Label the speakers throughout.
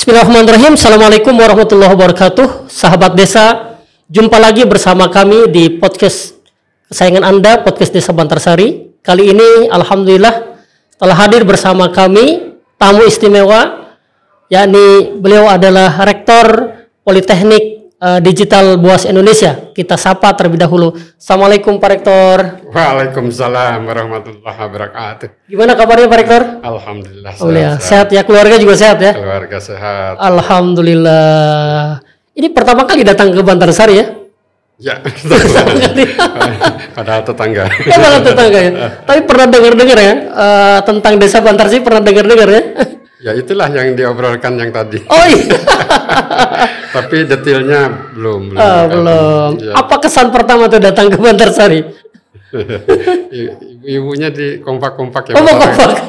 Speaker 1: Bismillahirrahmanirrahim. Assalamualaikum warahmatullahi wabarakatuh. Sahabat desa, jumpa lagi bersama kami di podcast kesayangan Anda, podcast Desa Bantarsari. Kali ini alhamdulillah telah hadir bersama kami tamu istimewa, yakni beliau adalah Rektor Politeknik Digital Boas Indonesia. Kita sapa terlebih dahulu. Assalamualaikum Pak Rektor.
Speaker 2: Waalaikumsalam warahmatullahi wabarakatuh.
Speaker 1: Gimana kabarnya Pak Rektor?
Speaker 2: Alhamdulillah
Speaker 1: sehat ya, keluarga juga sehat ya?
Speaker 2: Keluarga sehat.
Speaker 1: Alhamdulillah. Ini pertama kali datang ke Bantarsari ya?
Speaker 2: Ya, padahal tetangga.
Speaker 1: Padahal tetangga ya. Tapi pernah dengar-dengar ya tentang Desa Bantarsari, pernah dengar-dengar ya?
Speaker 2: Ya itulah yang diobrolkan yang tadi.
Speaker 1: Oh iya.
Speaker 2: Tapi detailnya belum.
Speaker 1: Belum.
Speaker 2: Ya.
Speaker 1: Apa kesan pertama tuh datang ke Bantarsari?
Speaker 2: Ibunya di kompak-kompak ya.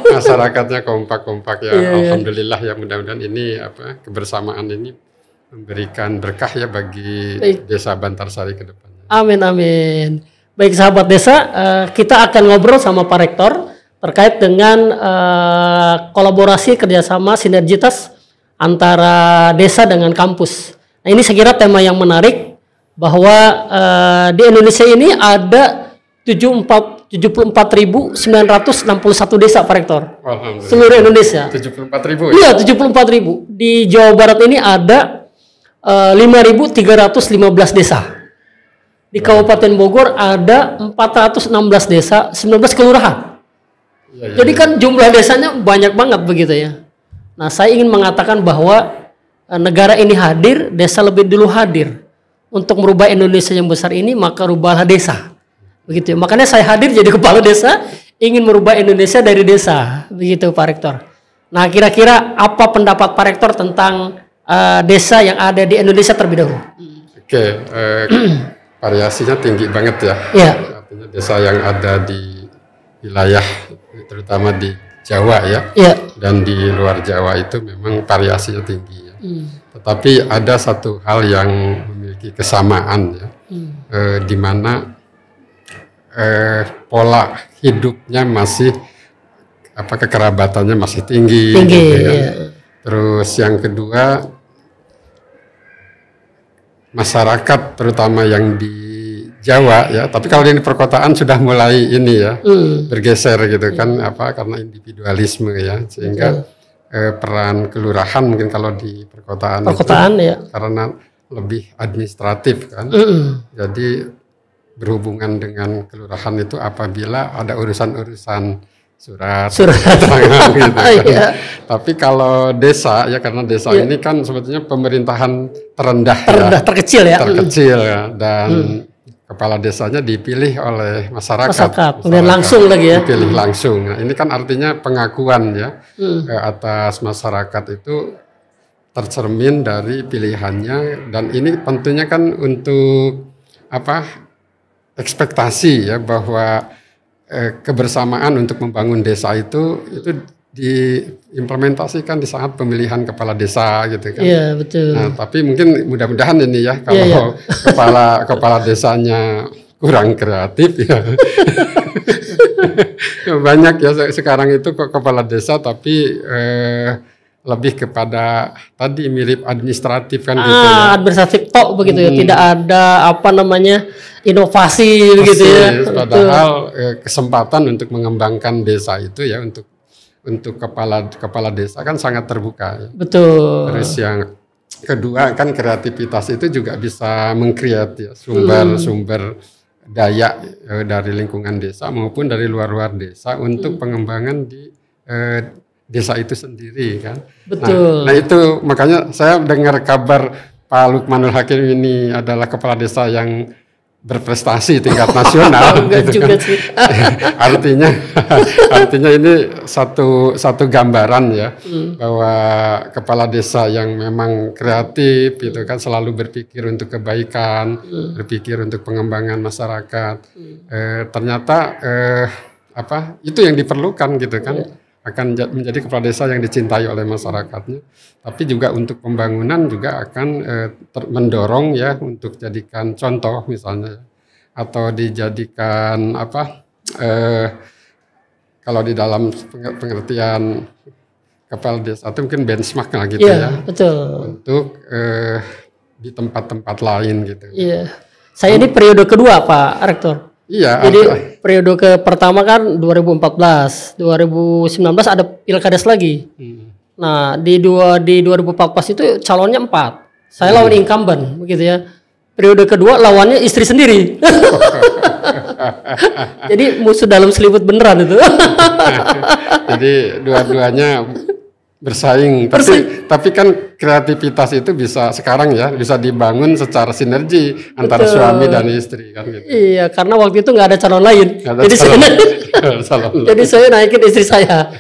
Speaker 2: Masyarakatnya kompak-kompak ya.
Speaker 1: Iya.
Speaker 2: Alhamdulillah ya, mudah-mudahan ini kebersamaan ini memberikan berkah ya bagi Desa Bantarsari ke depannya.
Speaker 1: Amin amin. Baik sahabat desa, kita akan ngobrol sama Pak Rektor terkait dengan kolaborasi kerjasama sinergitas antara desa dengan kampus. Nah ini saya kira tema yang menarik bahwa di Indonesia ini ada 74.961 desa Pak Rektor. Seluruh Indonesia.
Speaker 2: 74.000
Speaker 1: Iya,
Speaker 2: ya?
Speaker 1: 74.000. Di Jawa Barat ini ada 5.315 desa. Di Kabupaten Bogor ada 416 desa, 19 kelurahan. Ya. Jadi kan jumlah desanya banyak banget begitu ya. Nah, saya ingin mengatakan bahwa negara ini hadir, desa lebih dulu hadir. Untuk merubah Indonesia yang besar ini, maka rubahlah desa. Begitu ya. Makanya saya hadir jadi kepala desa, ingin merubah Indonesia dari desa. Begitu Pak Rektor. Nah, kira-kira apa pendapat Pak Rektor tentang desa yang ada di Indonesia terlebih dahulu?
Speaker 2: Oke, variasinya tinggi banget ya.
Speaker 1: Ya.
Speaker 2: Artinya desa yang ada di wilayah terutama di Jawa ya, dan di luar Jawa itu memang variasinya tinggi ya. Tetapi ada satu hal yang memiliki kesamaan ya, di mana pola hidupnya masih kekerabatannya masih tinggi gitu ya. Ya. Terus yang kedua, masyarakat terutama yang di Jawa ya, tapi kalau di perkotaan sudah mulai ini ya bergeser gitu kan, karena individualisme ya, sehingga peran kelurahan mungkin kalau di perkotaan itu,
Speaker 1: ya,
Speaker 2: karena lebih administratif kan, jadi berhubungan dengan kelurahan itu apabila ada urusan-urusan surat tangan gitu kan. Iya. Tapi kalau desa ya, karena desa ini kan sebetulnya pemerintahan terendah ya,
Speaker 1: terkecil
Speaker 2: ya, dan kepala desanya dipilih oleh masyarakat.
Speaker 1: Kemudian langsung lagi ya.
Speaker 2: Dipilih langsung. Nah, ini kan artinya pengakuan ya atas masyarakat itu tercermin dari pilihannya, dan ini tentunya kan untuk ekspektasi ya bahwa kebersamaan untuk membangun desa itu diimplementasikan di saat pemilihan kepala desa gitu kan.
Speaker 1: Iya, betul.
Speaker 2: Nah, tapi mungkin mudah-mudahan ini ya, kalau kepala desanya kurang kreatif ya. Banyak ya sekarang itu kepala desa tapi lebih kepada tadi mirip administratif kan gitu ya.
Speaker 1: Administratif tok begitu ya, tidak ada inovasi begitu ya.
Speaker 2: Padahal kesempatan untuk mengembangkan desa itu ya, untuk kepala desa kan sangat terbuka ya.
Speaker 1: Betul.
Speaker 2: Terus yang kedua kan kreativitas itu juga bisa meng-create ya sumber daya dari lingkungan desa maupun dari luar desa untuk pengembangan di desa itu sendiri kan.
Speaker 1: Betul.
Speaker 2: Nah itu makanya saya dengar kabar Pak Lukmanul Hakim ini adalah kepala desa yang berprestasi tingkat nasional. Gitu kan. Artinya ini satu gambaran ya, bahwa kepala desa yang memang kreatif gitu kan, selalu berpikir untuk kebaikan, berpikir untuk pengembangan masyarakat. Ternyata itu yang diperlukan gitu kan. Akan menjadi kepala desa yang dicintai oleh masyarakatnya, tapi juga untuk pembangunan juga akan mendorong ya untuk jadikan contoh misalnya, atau dijadikan kalau di dalam pengertian kepala desa itu mungkin benchmark lah gitu
Speaker 1: Iya,
Speaker 2: ya.
Speaker 1: betul.
Speaker 2: Untuk di tempat-tempat lain gitu.
Speaker 1: Iya. Saya ini periode kedua Pak Rektor.
Speaker 2: Iya.
Speaker 1: Jadi periode pertama kan 2014, 2019 ada pilkades lagi. Nah di 2014 itu calonnya 4. Saya lawan incumbent begitu ya. Periode kedua lawannya istri sendiri. Jadi musuh dalam selimut beneran itu.
Speaker 2: Jadi dua-duanya bersaing. Tapi kan kreativitas itu bisa sekarang ya bisa dibangun secara sinergi antara suami dan istri kan gitu.
Speaker 1: Iya, karena waktu itu nggak ada calon lain. Jadi saya naikin istri saya.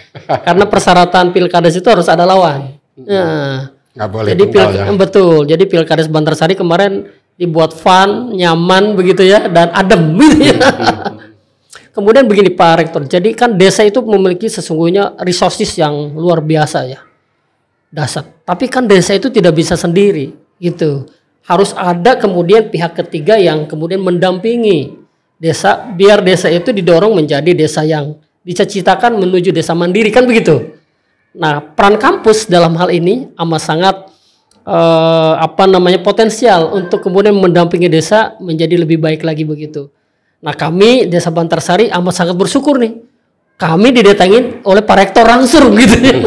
Speaker 1: Karena persyaratan pilkades itu harus ada lawan. Nah,
Speaker 2: nggak boleh
Speaker 1: jadi
Speaker 2: ya.
Speaker 1: Betul. Jadi pilkades Bantarsari kemarin dibuat fun, nyaman begitu ya, dan adem gitu ya. Kemudian begini Pak Rektor, jadi kan desa itu memiliki sesungguhnya resources yang luar biasa ya, dasar. Tapi kan desa itu tidak bisa sendiri gitu. Harus ada kemudian pihak ketiga yang kemudian mendampingi desa, biar desa itu didorong menjadi desa yang dicita-citakan menuju desa mandiri kan begitu. Nah peran kampus dalam hal ini amat sangat potensial untuk kemudian mendampingi desa menjadi lebih baik lagi begitu. Nah kami Desa Bantarsari amat sangat bersyukur nih. Kami didatangin oleh Pak Rektor langsung gitu.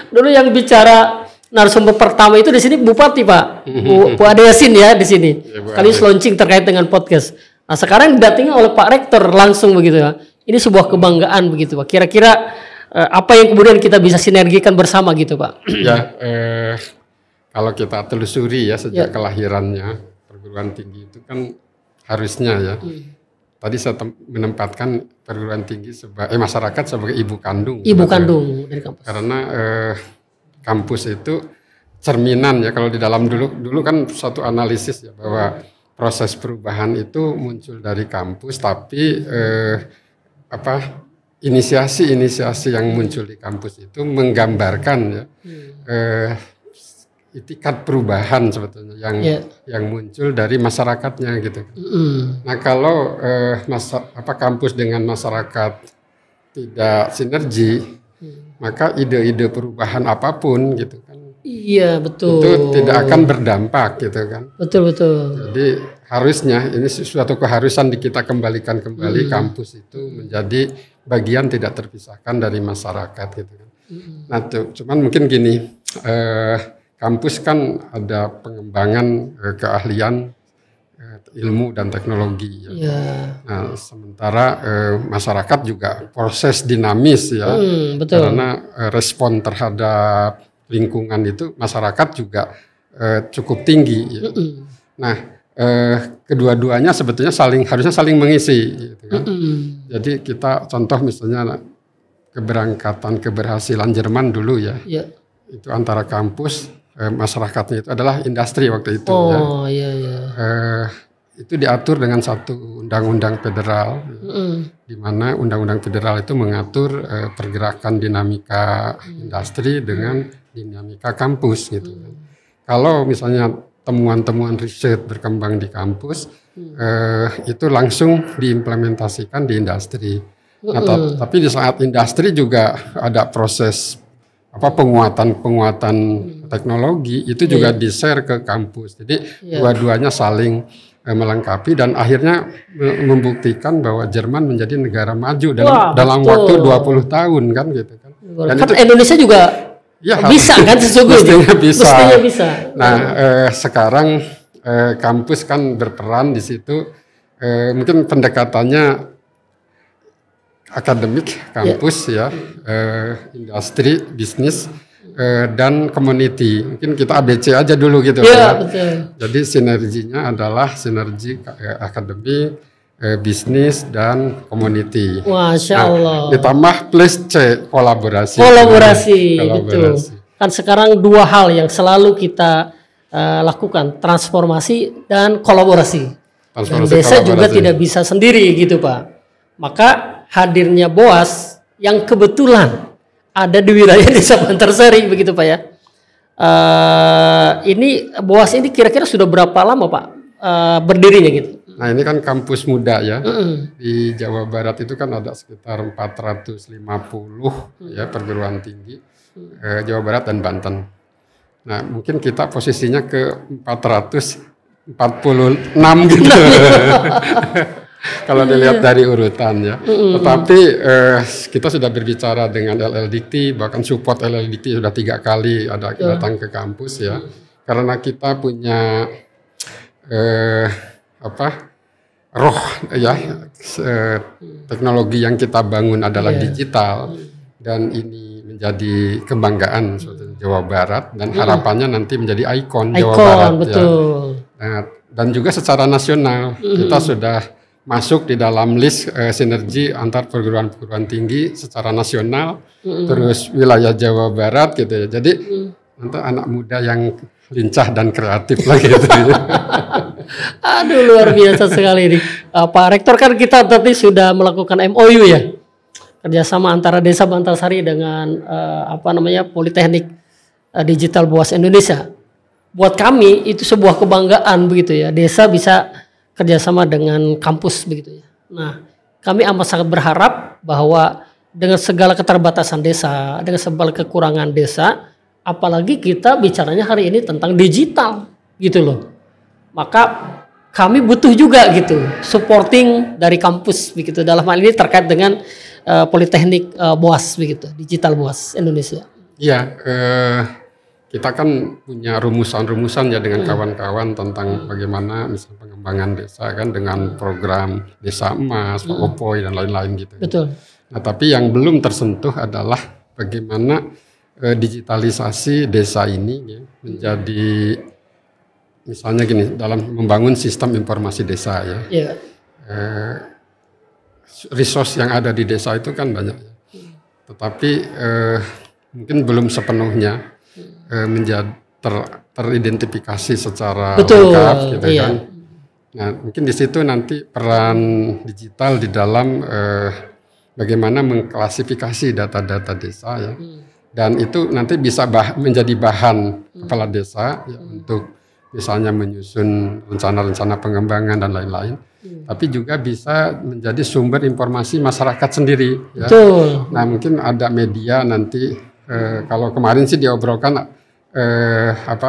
Speaker 1: Dulu yang bicara narasumber pertama itu di sini Bupati Pak, Bu Ade Yasin ya di sini. Kali launching terkait dengan podcast. Nah sekarang didatangi oleh Pak Rektor langsung begitu ya. Ini sebuah kebanggaan begitu Pak. Kira-kira apa yang kemudian kita bisa sinergikan bersama gitu Pak?
Speaker 2: Ya. Kalau kita telusuri ya sejak kelahirannya perguruan tinggi itu kan harusnya ya. Tadi saya menempatkan perguruan tinggi sebagai masyarakat sebagai ibu kandung.
Speaker 1: Ibu kandung dari kampus.
Speaker 2: Karena kampus itu cerminan ya. Kalau di dalam dulu kan suatu analisis ya bahwa proses perubahan itu muncul dari kampus, tapi inisiasi-inisiasi yang muncul di kampus itu menggambarkan ya. Itikat perubahan sebetulnya yang muncul dari masyarakatnya gitu. Nah kalau kampus dengan masyarakat tidak sinergi, maka ide-ide perubahan apapun gitu kan,
Speaker 1: iya betul,
Speaker 2: itu tidak akan berdampak gitu kan.
Speaker 1: Betul.
Speaker 2: Jadi harusnya ini suatu keharusan kita kembalikan kembali kampus itu menjadi bagian tidak terpisahkan dari masyarakat gitu kan. Nah cuman mungkin gini. Kampus kan ada pengembangan keahlian ilmu dan teknologi. Ya. Nah, sementara masyarakat juga proses dinamis ya,
Speaker 1: betul.
Speaker 2: Karena respon terhadap lingkungan itu masyarakat juga cukup tinggi. Ya. Nah, kedua-duanya sebetulnya harusnya saling mengisi. Gitu kan. Jadi kita contoh misalnya keberhasilan Jerman dulu ya. Itu antara kampus masyarakatnya itu adalah industri waktu itu itu diatur dengan satu undang-undang federal di mana undang-undang federal itu mengatur pergerakan dinamika industri dengan dinamika kampus gitu. Kalau misalnya temuan-temuan riset berkembang di kampus itu langsung diimplementasikan di industri. Nah, tapi di saat industri juga ada proses penguatan teknologi itu juga di-share ke kampus. Jadi dua-duanya saling melengkapi dan akhirnya membuktikan bahwa Jerman menjadi negara maju dalam waktu 20 tahun kan gitu kan.
Speaker 1: Dan itu, Indonesia juga bisa kan sesungguhnya. Mestinya bisa.
Speaker 2: Nah, sekarang kampus kan berperan di situ mungkin pendekatannya akademik, kampus industri, bisnis, dan community. Mungkin kita ABC aja dulu gitu ya.
Speaker 1: Betul.
Speaker 2: Jadi sinerginya adalah sinergi akademik, bisnis, dan community.
Speaker 1: Masya Allah.
Speaker 2: Ditambah plus C, kolaborasi.
Speaker 1: Betul. Kan sekarang dua hal yang selalu kita lakukan, transformasi dan kolaborasi. Dan desa juga tidak bisa sendiri gitu Pak. Maka hadirnya BOAS yang kebetulan ada di wilayah Desa Bantarsari begitu Pak ya. Ini BOAS ini kira-kira sudah berapa lama Pak berdirinya gitu?
Speaker 2: Nah ini kan kampus muda ya. Di Jawa Barat itu kan ada sekitar 450 ya perguruan tinggi. Jawa Barat dan Banten. Nah, mungkin kita posisinya ke 446 gitu. Kalau dilihat dari urutan ya. Tetapi kita sudah berbicara dengan LLDikti, bahkan support LLDikti sudah 3 kali datang ke kampus ya. Karena kita punya roh ya, teknologi yang kita bangun adalah digital, dan ini menjadi kebanggaan Jawa Barat, dan harapannya nanti menjadi ikon Jawa Barat.
Speaker 1: Betul.
Speaker 2: Ya. Nah, dan juga secara nasional kita sudah masuk di dalam list sinergi antar perguruan tinggi secara nasional, terus wilayah Jawa Barat gitu ya. Jadi nanti anak muda yang lincah dan kreatif lagi gitu.
Speaker 1: Aduh, luar biasa sekali nih. Pak Rektor, kan kita tadi sudah melakukan MOU ya, kerjasama antara Desa Bantarsari dengan Politeknik Digital BOAS Indonesia. Buat kami itu sebuah kebanggaan begitu ya, desa bisa kerjasama dengan kampus begitu ya. Nah, kami amat sangat berharap bahwa dengan segala keterbatasan desa, dengan segala kekurangan desa, apalagi kita bicaranya hari ini tentang digital gitu loh, maka kami butuh juga gitu supporting dari kampus begitu, dalam hal ini terkait dengan Politeknik BOAS begitu, Digital BOAS Indonesia.
Speaker 2: Iya, kita kan punya rumusan-rumusan ya dengan kawan-kawan tentang bagaimana misalnya pengembangan desa kan, dengan program Desa Emas, Pak Opoy dan lain-lain gitu.
Speaker 1: Betul.
Speaker 2: Nah, tapi yang belum tersentuh adalah bagaimana digitalisasi desa ini ya, menjadi misalnya gini, dalam membangun sistem informasi desa ya.
Speaker 1: Yeah.
Speaker 2: Resource yang ada di desa itu kan banyak ya. Tetapi mungkin belum sepenuhnya menjadi teridentifikasi secara lengkap gitu kan. Nah, mungkin di situ nanti peran digital di dalam bagaimana mengklasifikasi data-data desa ya. Dan itu nanti bisa menjadi bahan kepala desa ya, untuk misalnya menyusun rencana-rencana pengembangan dan lain-lain. Tapi juga bisa menjadi sumber informasi masyarakat sendiri ya.
Speaker 1: Betul.
Speaker 2: Nah, mungkin ada media nanti kalau kemarin sih diobrolkan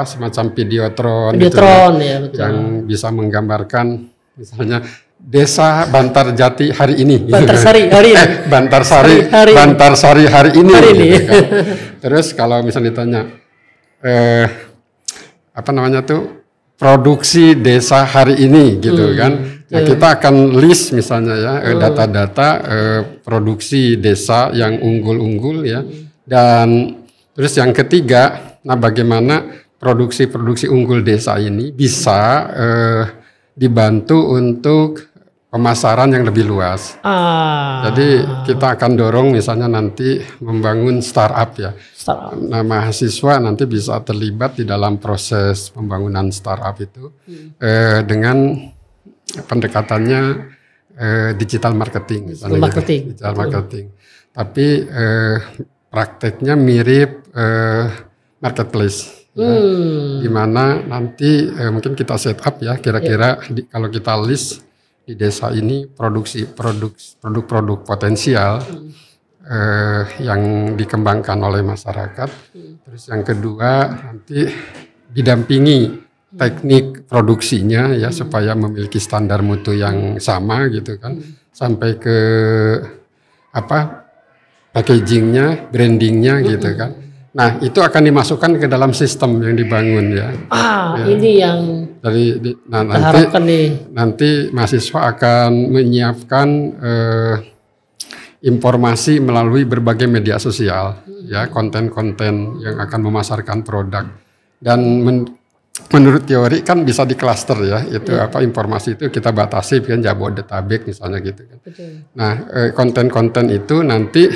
Speaker 2: semacam videotron gitu ya, betul, yang bisa menggambarkan misalnya Desa Bantarjati hari ini,
Speaker 1: Bantarsari hari ini,
Speaker 2: Bantarsari hari ini, gitu kan. Terus kalau misalnya ditanya produksi desa hari ini gitu kan, nah kita akan list misalnya ya data-data produksi desa yang unggul-unggul ya, dan terus yang ketiga, nah bagaimana produksi unggul desa ini bisa dibantu untuk pemasaran yang lebih luas. Jadi kita akan dorong misalnya nanti membangun startup ya. Nah, mahasiswa nanti bisa terlibat di dalam proses pembangunan startup itu dengan pendekatannya digital marketing misalnya. Digital marketing. Tapi prakteknya mirip marketplace, ya, di mana nanti mungkin kita set up ya, kira-kira kalau kita list di desa ini produk-produk potensial yang dikembangkan oleh masyarakat. Terus yang kedua nanti didampingi teknik produksinya ya, supaya memiliki standar mutu yang sama gitu kan, sampai ke packagingnya, brandingnya gitu kan. Nah, itu akan dimasukkan ke dalam sistem yang dibangun ya.
Speaker 1: Ini yang
Speaker 2: nanti mahasiswa akan menyiapkan informasi melalui berbagai media sosial ya, konten-konten yang akan memasarkan produk. Dan menurut teori kan bisa di cluster ya, itu informasi itu kita batasi kan Jabodetabek misalnya gitu kan. Nah, konten-konten itu nanti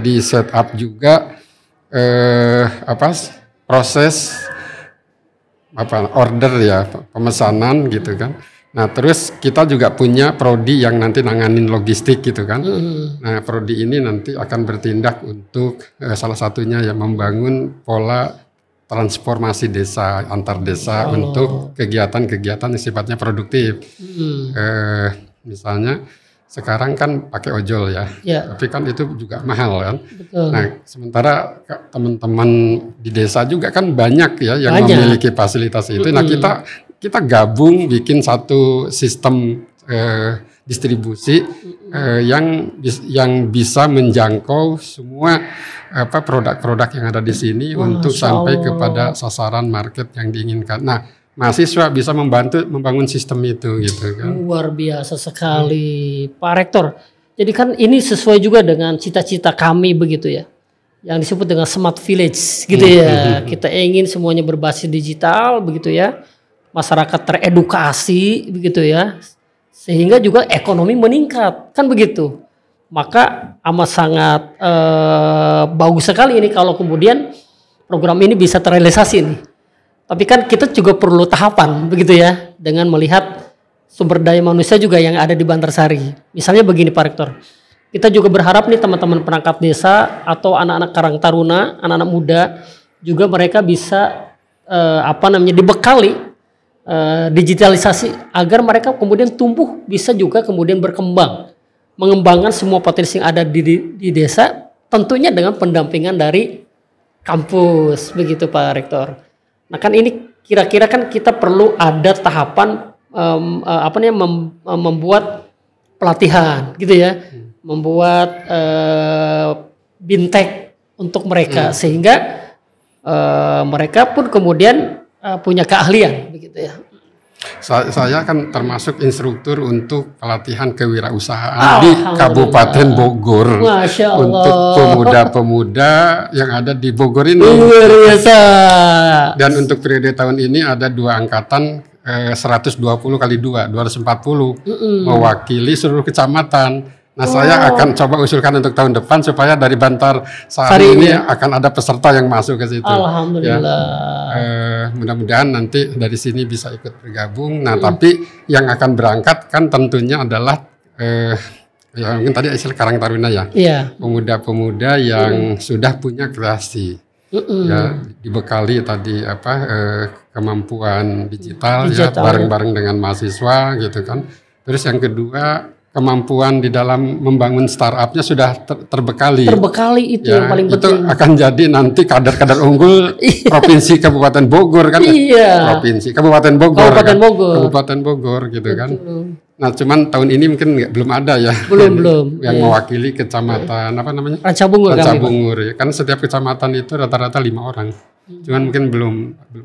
Speaker 2: di set up juga proses order ya, pemesanan gitu kan. Nah, terus kita juga punya prodi yang nanti nanganin logistik gitu kan. Nah, prodi ini nanti akan bertindak untuk salah satunya ya, membangun pola transformasi desa antar desa untuk kegiatan-kegiatan yang sifatnya produktif. Misalnya sekarang kan pakai ojol ya, tapi kan itu juga mahal kan.
Speaker 1: Betul.
Speaker 2: Nah, sementara teman-teman di desa juga kan banyak ya yang memiliki fasilitas itu. Nah, kita gabung bikin satu sistem distribusi yang bisa menjangkau semua produk-produk yang ada di sini untuk sampai kepada sasaran market yang diinginkan. Nah, mahasiswa bisa membantu membangun sistem itu gitu kan.
Speaker 1: Luar biasa sekali Pak Rektor. Jadi kan ini sesuai juga dengan cita-cita kami begitu ya. Yang disebut dengan smart village gitu ya. Kita ingin semuanya berbasis digital begitu ya. Masyarakat teredukasi begitu ya. Sehingga juga ekonomi meningkat kan begitu. Maka amat sangat bagus sekali ini kalau kemudian program ini bisa terrealisasi nih. Tapi kan kita juga perlu tahapan begitu ya, dengan melihat sumber daya manusia juga yang ada di Bantarsari. Misalnya begini Pak Rektor, kita juga berharap nih teman-teman perangkat desa atau anak-anak Karang Taruna, anak-anak muda juga mereka bisa dibekali digitalisasi agar mereka kemudian tumbuh bisa juga kemudian berkembang, mengembangkan semua potensi yang ada di desa, tentunya dengan pendampingan dari kampus begitu Pak Rektor. Nah kan ini kira-kira kan kita perlu ada tahapan membuat pelatihan gitu ya, membuat bintek untuk mereka sehingga mereka pun kemudian punya keahlian begitu ya.
Speaker 2: Saya kan termasuk instruktur untuk pelatihan kewirausahaan di Kabupaten Bogor.
Speaker 1: Masya Allah.
Speaker 2: Untuk pemuda-pemuda yang ada di Bogor ini.
Speaker 1: Luar biasa.
Speaker 2: Dan untuk periode tahun ini ada 2 angkatan 120 kali 2, 240 mewakili seluruh kecamatan. Nah, saya akan coba usulkan untuk tahun depan supaya dari Bantarsari ini akan ada peserta yang masuk ke situ.
Speaker 1: Alhamdulillah.
Speaker 2: Ya. Mudah-mudahan nanti dari sini bisa ikut bergabung. Nah, tapi yang akan berangkat kan tentunya adalah ya mungkin tadi istilah Karang Taruna ya.
Speaker 1: Iya.
Speaker 2: Pemuda-pemuda yang sudah punya kreasi. Ya, dibekali tadi kemampuan digital ya bareng-bareng dengan mahasiswa gitu kan. Terus yang kedua kemampuan di dalam membangun startupnya sudah terbekali. Terbekali itu yang paling penting. Itu akan jadi nanti kader-kader unggul provinsi Kabupaten Bogor kan?
Speaker 1: Iya.
Speaker 2: Provinsi Kabupaten Bogor.
Speaker 1: Kabupaten Bogor.
Speaker 2: Kabupaten Bogor gitu kan. Nah cuman tahun ini mungkin belum ada ya.
Speaker 1: Belum.
Speaker 2: Yang mewakili kecamatan apa namanya?
Speaker 1: Rancabungur.
Speaker 2: Rancabungur ya. Kan setiap kecamatan itu rata-rata 5 orang. Cuman mungkin belum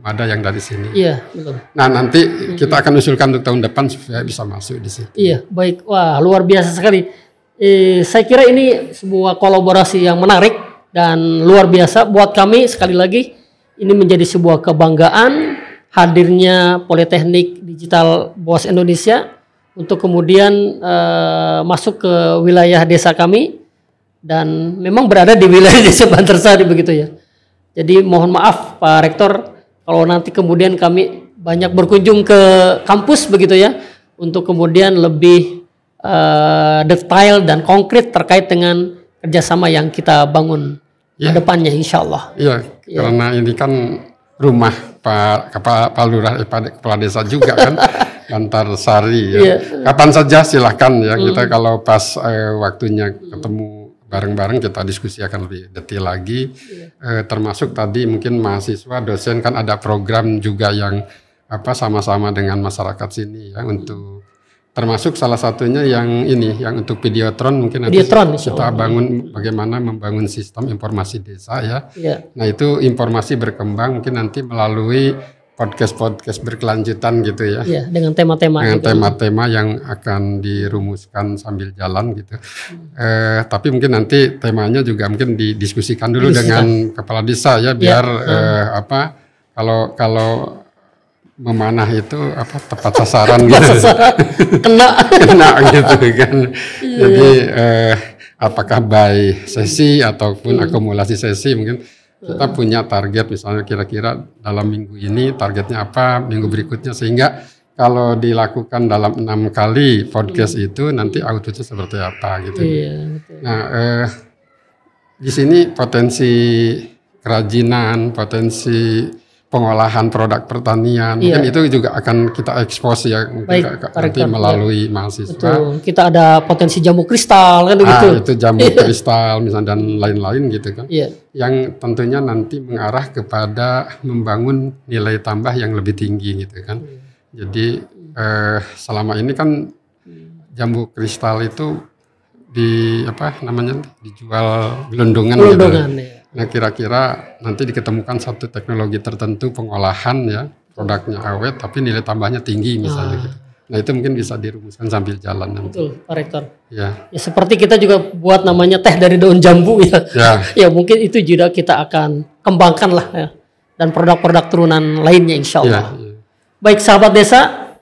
Speaker 2: ada yang dari sini.
Speaker 1: Iya, belum.
Speaker 2: Nah, nanti kita akan usulkan untuk tahun depan supaya bisa masuk di situ.
Speaker 1: Iya, baik. Wah, luar biasa sekali. Saya kira ini sebuah kolaborasi yang menarik dan luar biasa buat kami. Sekali lagi, ini menjadi sebuah kebanggaan hadirnya Politeknik Digital BOAS Indonesia untuk kemudian masuk ke wilayah desa kami dan memang berada di wilayah desa Bantarsari begitu ya. Jadi mohon maaf Pak Rektor kalau nanti kemudian kami banyak berkunjung ke kampus begitu ya untuk kemudian lebih detail dan konkret terkait dengan kerjasama yang kita bangun ke depannya insya Allah.
Speaker 2: Iya, karena ini kan rumah Pak Lurah, Kepala Desa juga kan Bantarsari ya. Kapan saja silahkan ya kita kalau pas waktunya ketemu bareng-bareng kita diskusi akan lebih detail lagi, termasuk tadi mungkin mahasiswa, dosen kan ada program juga yang sama-sama dengan masyarakat sini ya untuk termasuk salah satunya yang ini yang untuk videotron mungkin nanti kita bangun bagaimana membangun sistem informasi desa ya. Nah itu informasi berkembang mungkin nanti melalui podcast berkelanjutan gitu ya.
Speaker 1: Iya, dengan tema-tema.
Speaker 2: Dengan tema-tema yang akan dirumuskan sambil jalan gitu. Tapi mungkin nanti temanya juga mungkin didiskusikan dulu dengan kepala desa ya biar kalau memanah itu tepat sasaran gitu. kena gitu kan. Jadi apakah by sesi ataupun akumulasi sesi mungkin kita punya target misalnya kira-kira dalam minggu ini targetnya apa, minggu berikutnya sehingga kalau dilakukan dalam 6 kali podcast itu nanti outputnya seperti apa gitu. Nah di sini potensi kerajinan, potensi pengolahan produk pertanian. Mungkin itu juga akan kita ekspos ya, mungkin nanti melalui mahasiswa.
Speaker 1: Betul. Kita ada potensi jambu kristal kan begitu.
Speaker 2: Itu jambu kristal misalnya dan lain-lain gitu kan. Yang tentunya nanti mengarah kepada membangun nilai tambah yang lebih tinggi gitu kan. Jadi selama ini kan jambu kristal itu dijual gelondongan gitu. Nah kira-kira nanti diketemukan satu teknologi tertentu pengolahan ya, produknya awet tapi nilai tambahnya tinggi misalnya gitu. Nah itu mungkin bisa dirumuskan sambil jalan nanti.
Speaker 1: Betul, Pak Rektor.
Speaker 2: Ya
Speaker 1: seperti kita juga buat namanya teh dari daun jambu ya. Ya mungkin itu juga kita akan kembangkan lah ya. Dan produk-produk turunan lainnya insya Allah. Baik sahabat desa,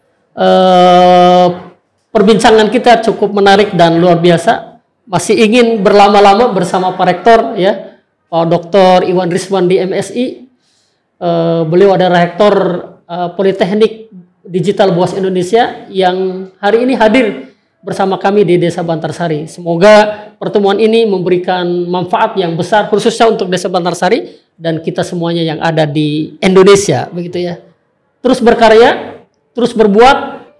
Speaker 1: perbincangan kita cukup menarik dan luar biasa. Masih ingin berlama-lama bersama Pak Rektor ya. Pak Dr. Iwan Rizwan di MSI, beliau adalah Rektor Politeknik Digital Boas Indonesia yang hari ini hadir bersama kami di Desa Bantarsari. Semoga pertemuan ini memberikan manfaat yang besar khususnya untuk Desa Bantarsari dan kita semuanya yang ada di Indonesia, begitu ya. Terus berkarya, terus berbuat,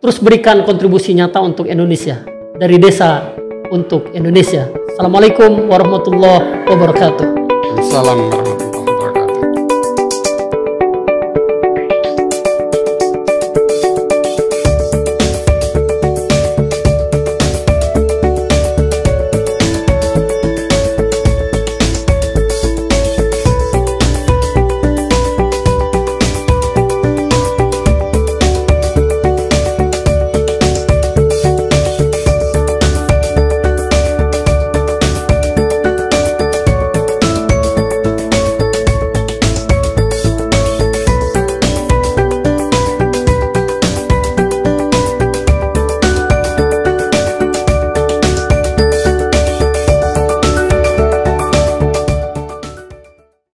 Speaker 1: terus berikan kontribusi nyata untuk Indonesia dari desa untuk Indonesia. Assalamualaikum warahmatullahi wabarakatuh.
Speaker 2: Assalamualaikum warahmatullahi wabarakatuh.